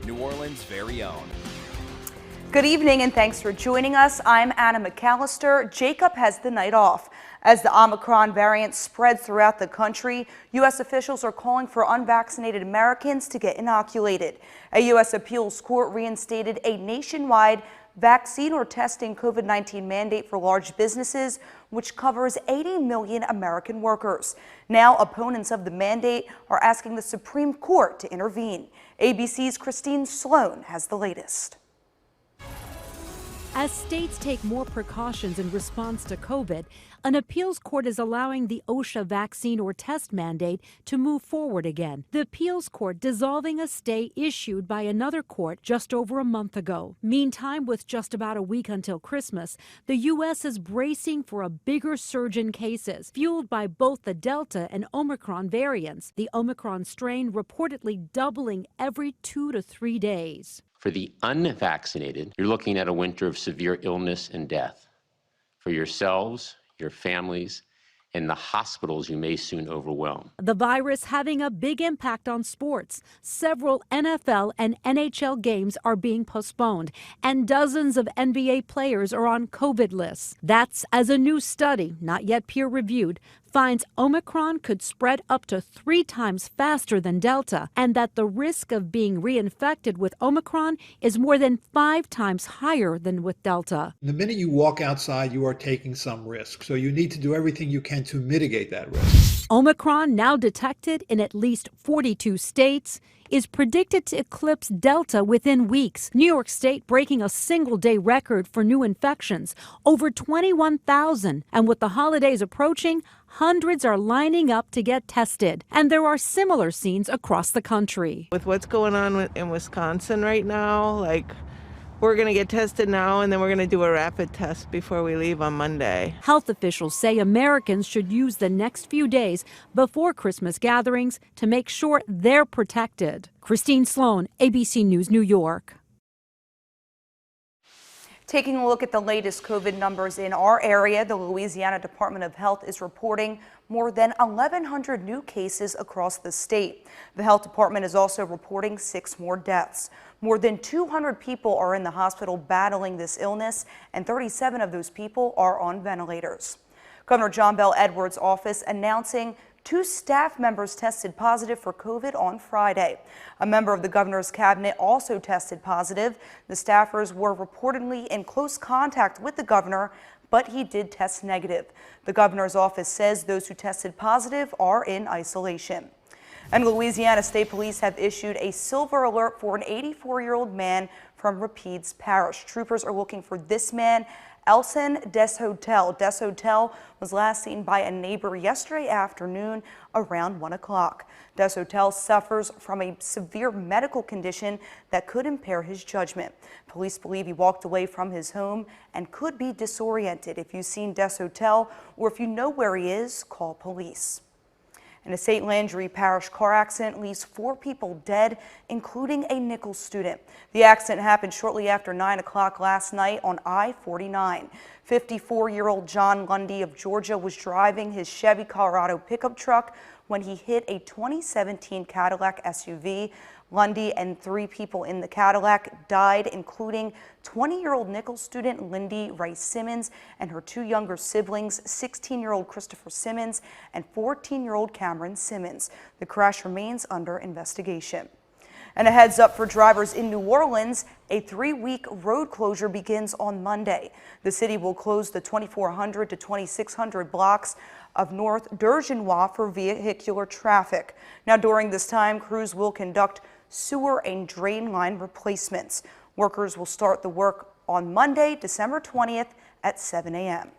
New Orleans' very own. Good evening and thanks for joining us. I'm Anna McAllister. Jacob has the night off. As the Omicron variant spreads throughout the country, U.S. officials are calling for unvaccinated Americans to get inoculated. A U.S. appeals court reinstated a nationwide vaccine or testing COVID-19 mandate for large businesses, which covers 80 million American workers. Now, opponents of the mandate are asking the Supreme Court to intervene. ABC's Christine Sloan has the latest. As states take more precautions in response to COVID, an appeals court is allowing the OSHA vaccine or test mandate to move forward again. The appeals court dissolving a stay issued by another court just over a month ago. Meantime, with just about a week until Christmas, the U.S. is bracing for a bigger surge in cases, fueled by both the Delta and Omicron variants. The Omicron strain reportedly doubling every 2 to 3 days. For the unvaccinated, you're looking at a winter of severe illness and death. For yourselves, your families, and the hospitals you may soon overwhelm. The virus having a big impact on sports. Several NFL and NHL games are being postponed, and dozens of NBA players are on COVID lists. That's as a new study, not yet peer-reviewed, finds Omicron could spread up to 3 times faster than Delta, and that the risk of being reinfected with Omicron is more than 5 times higher than with Delta. The minute you walk outside, you are taking some risk. So you need to do everything you can to mitigate that risk. Omicron, now detected in at least 42 states, is predicted to eclipse Delta within weeks. New York State breaking a single-day record for new infections, over 21,000. And with the holidays approaching, hundreds are lining up to get tested. And there are similar scenes across the country. With what's going on in Wisconsin right now, we're going to get tested now, and then we're going to do a rapid test before we leave on Monday. Health officials say Americans should use the next few days before Christmas gatherings to make sure they're protected. Christine Sloan, ABC News, New York. Taking a look at the latest COVID numbers in our area, the Louisiana Department of Health is reporting more than 1,100 new cases across the state. The health department is also reporting 6 more deaths. More than 200 people are in the hospital battling this illness, and 37 of those people are on ventilators. Governor John Bel Edwards' office announcing 2 staff members tested positive for COVID on Friday. A member of the governor's cabinet also tested positive. The staffers were reportedly in close contact with the governor, but he did test negative. The governor's office says those who tested positive are in isolation. And Louisiana State Police have issued a silver alert for an 84-year-old man from Rapides Parish. Troopers are looking for this man, Elson Deshotel. Deshotel was last seen by a neighbor yesterday afternoon around 1 o'clock. Deshotel suffers from a severe medical condition that could impair his judgment. Police believe he walked away from his home and could be disoriented. If you've seen Deshotel or if you know where he is, call police. And a St. Landry Parish car accident leaves 4 people dead, including a Nichols student. The accident happened shortly after 9 o'clock last night on I-49. 54-year-old John Lundy of Georgia was driving his Chevy Colorado pickup truck when he hit a 2017 Cadillac SUV. Lundy and 3 people in the Cadillac died, including 20-year-old Nichols student Lindy Rice Simmons and her 2 younger siblings, 16-year-old Christopher Simmons and 14-year-old Cameron Simmons. The crash remains under investigation. And a heads up for drivers in New Orleans, a 3-week road closure begins on Monday. The city will close the 2,400 to 2,600 blocks of North Durgenois for vehicular traffic. Now, during this time, crews will conduct sewer and drain line replacements. Workers will start the work on Monday, December 20th at 7 a.m.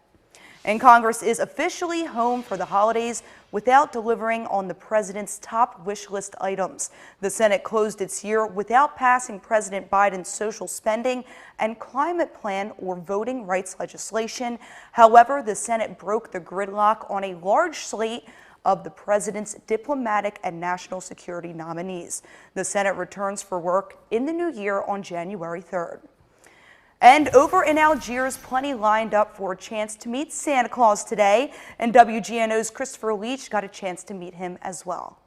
And Congress is officially home for the holidays without delivering on the president's top wish list items. The Senate closed its year without passing President Biden's social spending and climate plan or voting rights legislation. However, the Senate broke the gridlock on a large slate of the president's diplomatic and national security nominees. The Senate returns for work in the new year on January 3rd. And over in Algiers, plenty lined up for a chance to meet Santa Claus today, and WGNO's Christopher Leach got a chance to meet him as well.